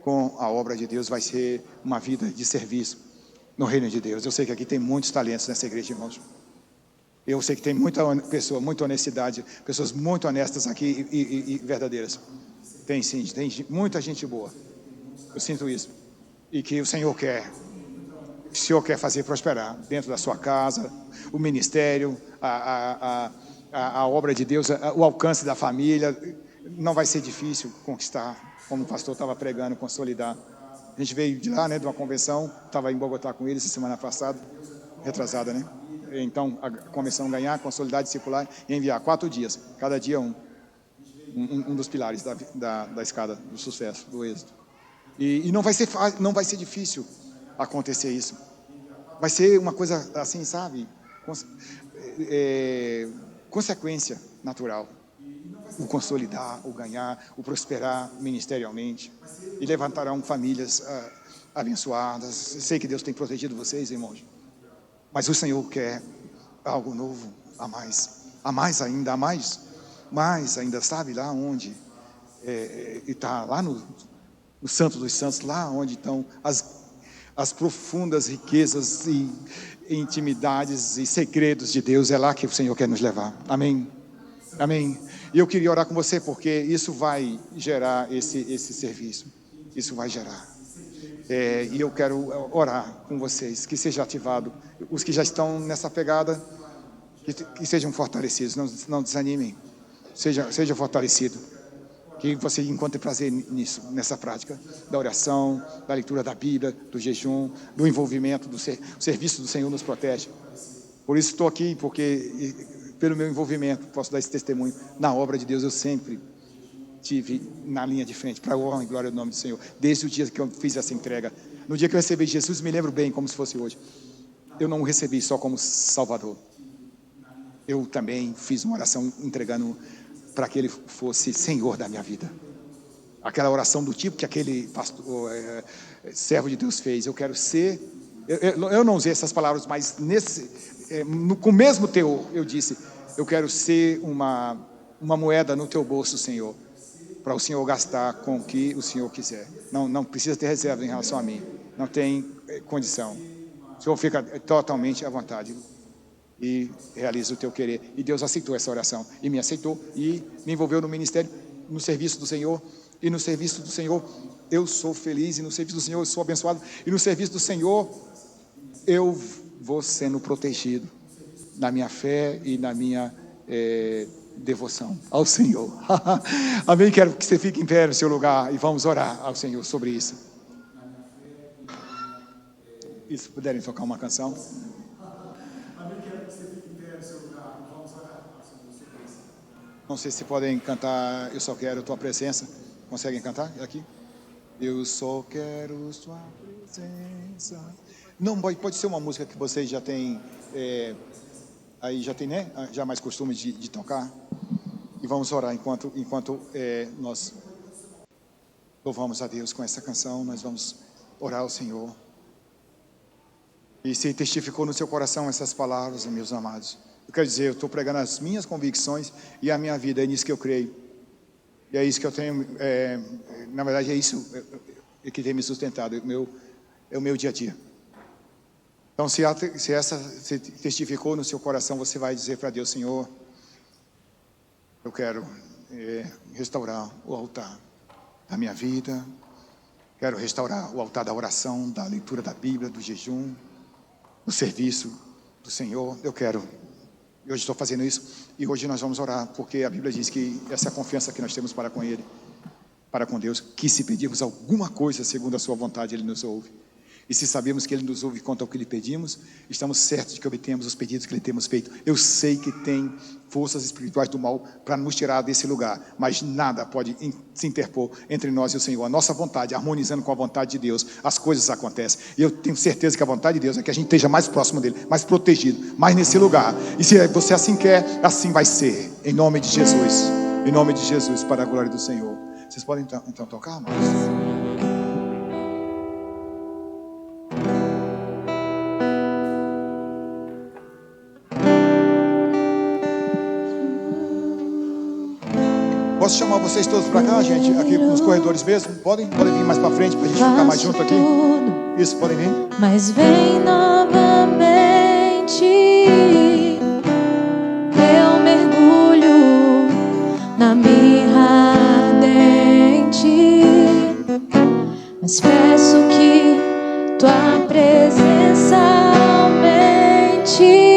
com a obra de Deus, vai ser uma vida de serviço no reino de Deus. Eu sei que aqui tem muitos talentos nessa igreja, irmãos. Eu sei que tem muita pessoa, muita honestidade, pessoas muito honestas aqui e verdadeiras. Tem sim, tem muita gente boa. Eu sinto isso. E que o Senhor quer fazer prosperar dentro da sua casa, o ministério, a obra de Deus, o alcance da família. Não vai ser difícil conquistar, como o pastor estava pregando, consolidar. A gente veio de lá, né, de uma convenção, estava em Bogotá com eles semana passada, retrasada, né? Então, a convenção ganhar, consolidar, discipular e enviar 4 dias, cada dia um dos pilares da escada do sucesso, do êxito. E não vai ser difícil acontecer isso. Vai ser uma coisa assim, sabe? Consequência natural. O consolidar, o ganhar, o prosperar ministerialmente. E levantarão famílias abençoadas. Sei que Deus tem protegido vocês, irmãos. Mas o Senhor quer algo novo, a mais ainda, sabe? Lá onde está, lá no Santo dos Santos, lá onde estão as profundas riquezas e intimidades e segredos de Deus, é lá que o Senhor quer nos levar. Amém? Amém? E eu queria orar com você, porque isso vai gerar esse serviço, isso vai gerar. E eu quero orar com vocês, que seja ativado, os que já estão nessa pegada, que sejam fortalecidos, não desanimem, seja fortalecido, que você encontre prazer nisso, nessa prática, da oração, da leitura da Bíblia, do jejum, do envolvimento, do serviço do Senhor nos protege. Por isso estou aqui, porque pelo meu envolvimento, posso dar esse testemunho, na obra de Deus eu sempre estive na linha de frente, para a honra e glória do nome do Senhor, desde o dia que eu fiz essa entrega. No dia que eu recebi Jesus, me lembro bem, como se fosse hoje. Eu não o recebi só como Salvador. Eu também fiz uma oração entregando para que Ele fosse Senhor da minha vida. Aquela oração do tipo que aquele pastor, servo de Deus fez. Eu quero ser... Eu não usei essas palavras, mas com o mesmo teor, eu disse, eu quero ser uma moeda no teu bolso, Senhor, para o Senhor gastar com o que o Senhor quiser. Não precisa ter reserva em relação a mim. Não tem condição. O Senhor fica totalmente à vontade e realiza o teu querer. E Deus aceitou essa oração e me aceitou e me envolveu no ministério, no serviço do Senhor. E no serviço do Senhor eu sou feliz, e no serviço do Senhor eu sou abençoado, e no serviço do Senhor eu vou sendo protegido na minha fé e na minha devoção ao Senhor. Amém? Quero que você fique em pé no seu lugar e vamos orar ao Senhor sobre isso. E se puderem tocar uma canção. Amém? Quero que você fique em pé no seu lugar e vamos orar ao Senhor sobre isso. Não sei se podem cantar Eu Só Quero Tua Presença. Conseguem cantar aqui? Eu só quero Tua presença. Não, pode ser uma música que vocês já têm, aí já tem, né? Já mais costume de tocar. E vamos orar enquanto nós louvamos a Deus com essa canção. Nós vamos orar ao Senhor. E se testificou no seu coração essas palavras, meus amados, eu quero dizer, eu estou pregando as minhas convicções e a minha vida, é nisso que eu creio. E é isso que eu tenho, na verdade é isso que tem me sustentado, é o meu dia a dia. Então se testificou no seu coração, você vai dizer para Deus: Senhor, eu quero restaurar o altar da minha vida, quero restaurar o altar da oração, da leitura da Bíblia, do jejum, do serviço do Senhor. E hoje estou fazendo isso, e hoje nós vamos orar, porque a Bíblia diz que essa confiança que nós temos para com Ele, para com Deus, que se pedirmos alguma coisa segundo a sua vontade, Ele nos ouve. E se sabemos que Ele nos ouve quanto ao que lhe pedimos, estamos certos de que obtemos os pedidos que lhe temos feito. Eu sei que tem forças espirituais do mal para nos tirar desse lugar, mas nada pode se interpor entre nós e o Senhor. A nossa vontade, harmonizando com a vontade de Deus, as coisas acontecem. E eu tenho certeza que a vontade de Deus é que a gente esteja mais próximo dEle, mais protegido, mais nesse lugar. E se você assim quer, assim vai ser. Em nome de Jesus. Em nome de Jesus, para a glória do Senhor. Vocês podem então tocar, amados? Posso chamar vocês todos para cá, gente? Aqui nos corredores mesmo? Podem vir mais para frente para a gente ficar mais junto aqui? Isso, podem vir? Mas vem novamente, eu mergulho na mirra ardente, mas peço que tua presença aumente.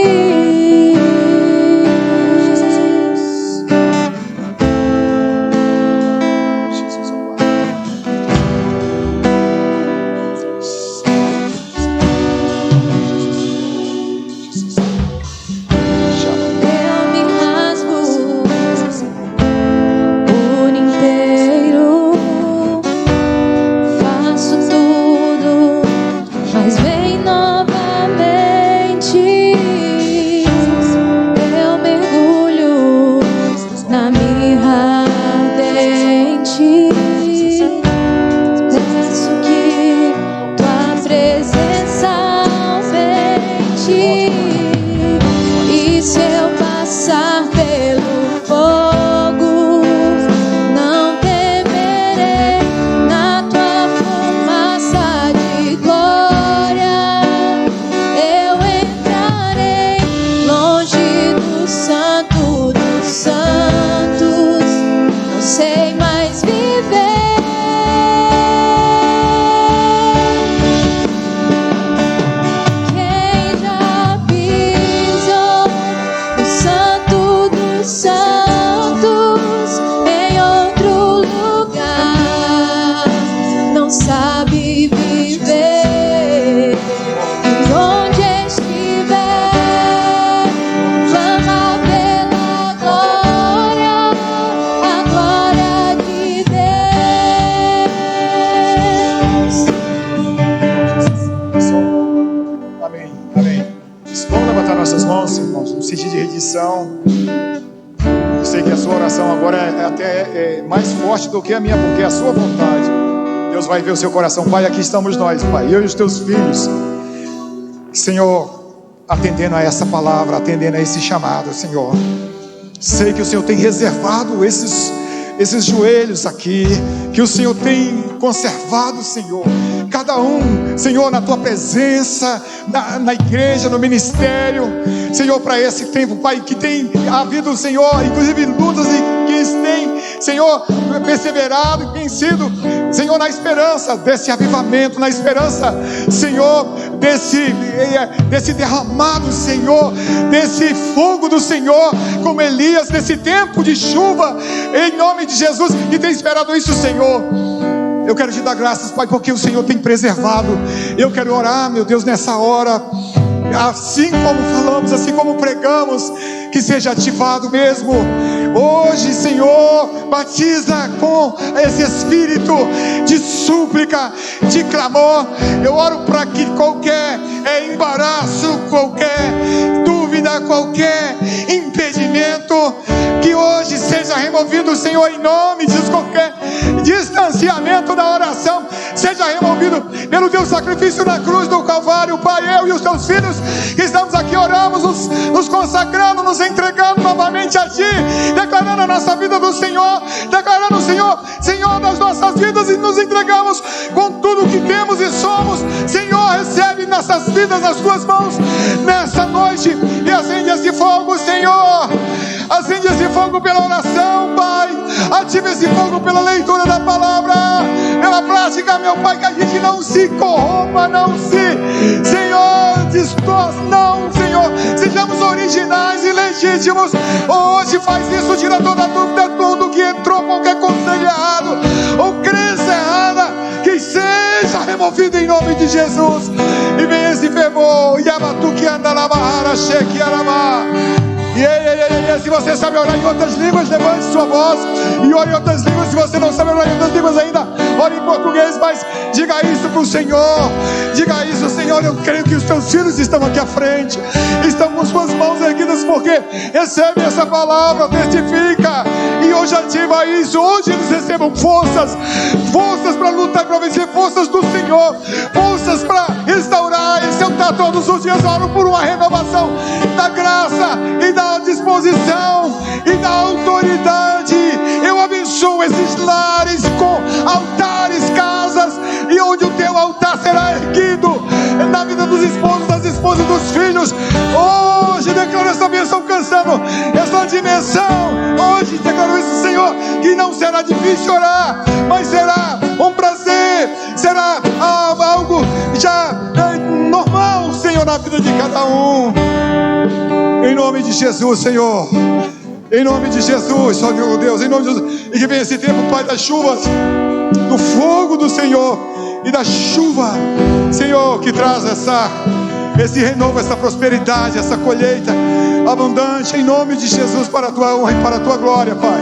Eu sei que a sua oração agora é até mais forte do que a minha, porque é a sua vontade. Deus vai ver o seu coração. Pai, aqui estamos nós, Pai, eu e os teus filhos, Senhor, atendendo a essa palavra, atendendo a esse chamado, Senhor. Sei que o Senhor tem reservado esses joelhos aqui, que o Senhor tem conservado, Senhor, cada um, Senhor, na tua presença, na igreja, no ministério, Senhor, para esse tempo, Pai, que tem havido, Senhor, inclusive lutas, e que eles têm, Senhor, perseverado e tem sido, Senhor, na esperança desse avivamento, na esperança, Senhor, desse derramado, Senhor, desse fogo do Senhor, como Elias, nesse tempo de chuva, em nome de Jesus, e tem esperado isso, Senhor. Eu quero te dar graças, Pai, porque o Senhor tem preservado. Eu quero orar, meu Deus, nessa hora, assim como falamos, assim como pregamos, que seja ativado mesmo. Hoje, Senhor, batiza com esse espírito de súplica, de clamor. Eu oro para que qualquer embaraço, qualquer dúvida, qualquer impedimento, que hoje seja removido, Senhor, em nome de Jesus. Qualquer distanciamento da oração seja removido pelo teu sacrifício na cruz do Calvário. Pai, eu e os teus filhos que estamos aqui oramos, nos consagrando, nos entregando novamente a Ti, declarando a nossa vida do Senhor, declarando o Senhor das nossas vidas, e nos entregamos com tudo o que temos e somos. Senhor, recebe nossas vidas nas Tuas mãos nessa noite, e acende esse fogo, Senhor. Acende esse fogo pela oração, Pai. Ativa esse fogo pela leitura da palavra, pela prática, meu Pai, que a gente não se corrompa, não se, Senhor, distorce, não, Senhor, sejamos originais e legítimos. Hoje faz isso, tira toda dúvida, tudo que entrou, qualquer conselho errado ou crença errada, que seja removido em nome de Jesus. E vem esse fervor, Yabatu que anda na barra, cheque arabá. Se você sabe orar em outras línguas, levante sua voz e ore em outras línguas. Se você não sabe orar em outras línguas ainda, ore em português, mas diga isso para o Senhor. Diga isso, Senhor, eu creio que os teus filhos estão aqui à frente, estão com suas mãos erguidas, porque recebem essa palavra, testifica, e hoje ativa isso. Hoje eles recebam forças para lutar, para vencer, forças do Senhor, forças para restaurar, exaltar todos os dias. Oro por uma renovação da graça e da disposição e da autoridade. Eu abençoo esses lares com altares, casas, e onde o teu altar será erguido na vida dos esposos, das esposas, dos filhos. Hoje declaro essa bênção alcançando essa dimensão. Hoje declaro isso, Senhor, que não será difícil orar, mas será um prazer, será algo já normal, Senhor, na vida de cada um. Em nome de Jesus, Senhor. Em nome de Jesus, ó meu Deus, em nome de Jesus. E que venha esse tempo, Pai, das chuvas, do fogo do Senhor e da chuva, Senhor, que traz esse renovo, essa prosperidade, essa colheita abundante, em nome de Jesus, para a Tua honra e para a Tua glória, Pai.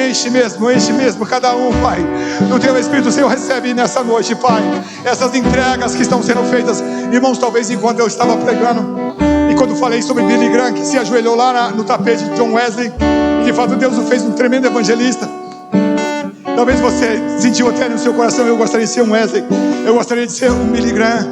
Enche mesmo cada um, Pai, do Teu Espírito. Senhor, recebe nessa noite, Pai, essas entregas que estão sendo feitas. Irmãos, talvez enquanto eu estava pregando, e quando falei sobre Billy Graham, que se ajoelhou lá no tapete de John Wesley, e de fato Deus o fez um tremendo evangelista, talvez você sentiu até no seu coração: eu gostaria de ser um Wesley, eu gostaria de ser um Billy Graham.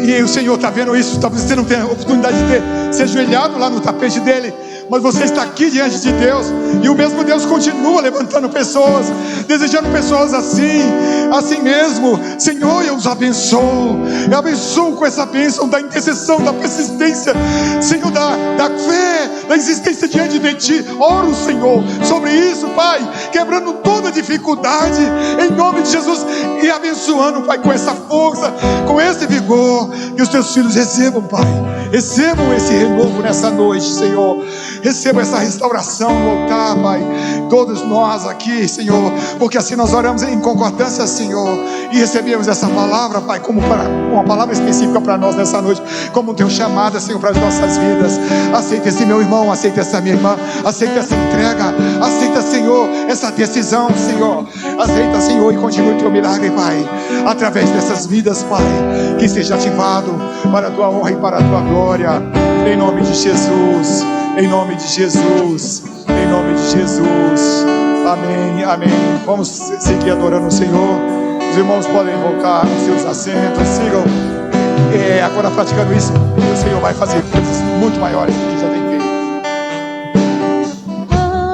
E o Senhor está vendo isso. Talvez você não tenha a oportunidade de ter se ajoelhado lá no tapete dele, mas você está aqui diante de Deus, e o mesmo Deus continua levantando pessoas, desejando pessoas assim mesmo. Senhor, eu os abençoo, eu abençoo com essa bênção da intercessão, da persistência, Senhor, da fé, da existência diante de Ti. Oro, Senhor, sobre isso, Pai, quebrando toda dificuldade, em nome de Jesus, e abençoando, Pai, com essa força, com esse vigor, que os Teus filhos recebam, Pai, recebam esse renovo nessa noite, Senhor. Receba essa restauração no altar, Pai, todos nós aqui, Senhor, porque assim nós oramos em concordância, Senhor, e recebemos essa palavra, Pai, como uma palavra específica para nós nessa noite, como Teu chamado, Senhor, para as nossas vidas. Aceita esse meu irmão, aceita essa minha irmã, aceita essa entrega, aceita, Senhor, essa decisão, Senhor, aceita, Senhor, e continue o Teu milagre, Pai, através dessas vidas, Pai, que seja ativado para a Tua honra e para a Tua glória, em nome de Jesus. Em nome de Jesus, em nome de Jesus, amém, amém. Vamos seguir adorando o Senhor. Os irmãos podem voltar aos seus assentos, sigam agora praticando isso, e o Senhor vai fazer coisas muito maiores do que já tem feito. Oh,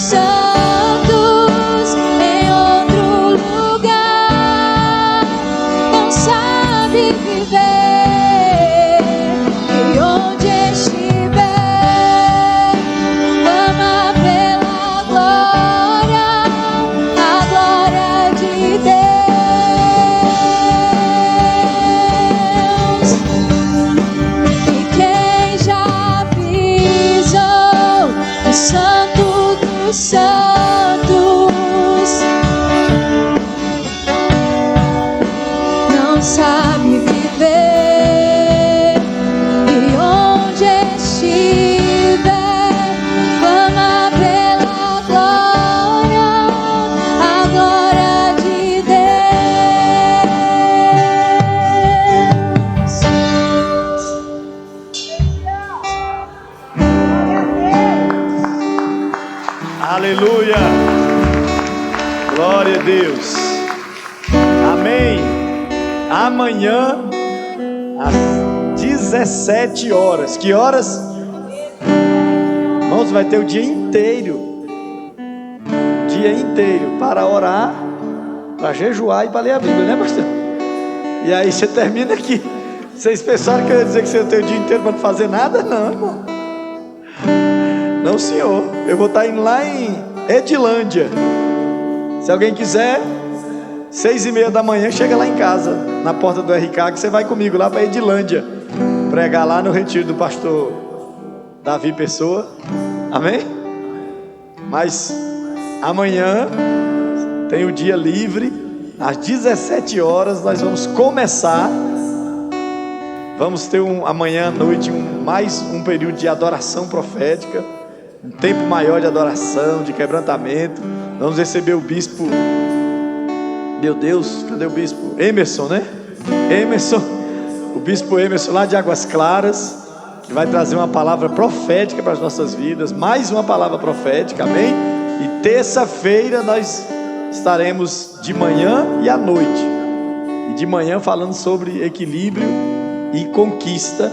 santos em outro lugar. Não sabe viver, e onde estiver, clama pela glória, a glória de Deus. E quem já pisou no Santo dos Santos não sabe viver, e onde estiver, clama pela glória, a glória de Aleluia! Glória a Deus! Amém! Amanhã, às 17 horas. Que horas? Irmãos, vai ter o dia inteiro para orar, para jejuar e para ler a Bíblia, né, pastor? E aí você termina aqui. Vocês pensaram que eu ia dizer que você tem o dia inteiro para não fazer nada? Não, irmão. Não, senhor. Eu vou estar indo lá em Edilândia. Se alguém quiser, 6h30 da manhã, chega lá em casa, na porta do RK, que você vai comigo lá para Edilândia, pregar lá no retiro do pastor Davi Pessoa. Amém? Mas amanhã tem o dia livre. Às 17 horas nós vamos começar. Vamos ter amanhã à noite mais um período de adoração profética, um tempo maior de adoração, de quebrantamento. Vamos receber o bispo, meu Deus, cadê o bispo? Emerson, né? Emerson, o bispo Emerson lá de Águas Claras, que vai trazer uma palavra profética para as nossas vidas, mais uma palavra profética, amém? E terça-feira nós estaremos de manhã e à noite. E de manhã falando sobre equilíbrio e conquista,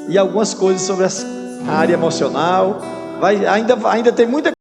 e algumas coisas sobre a área emocional. Ainda tem muita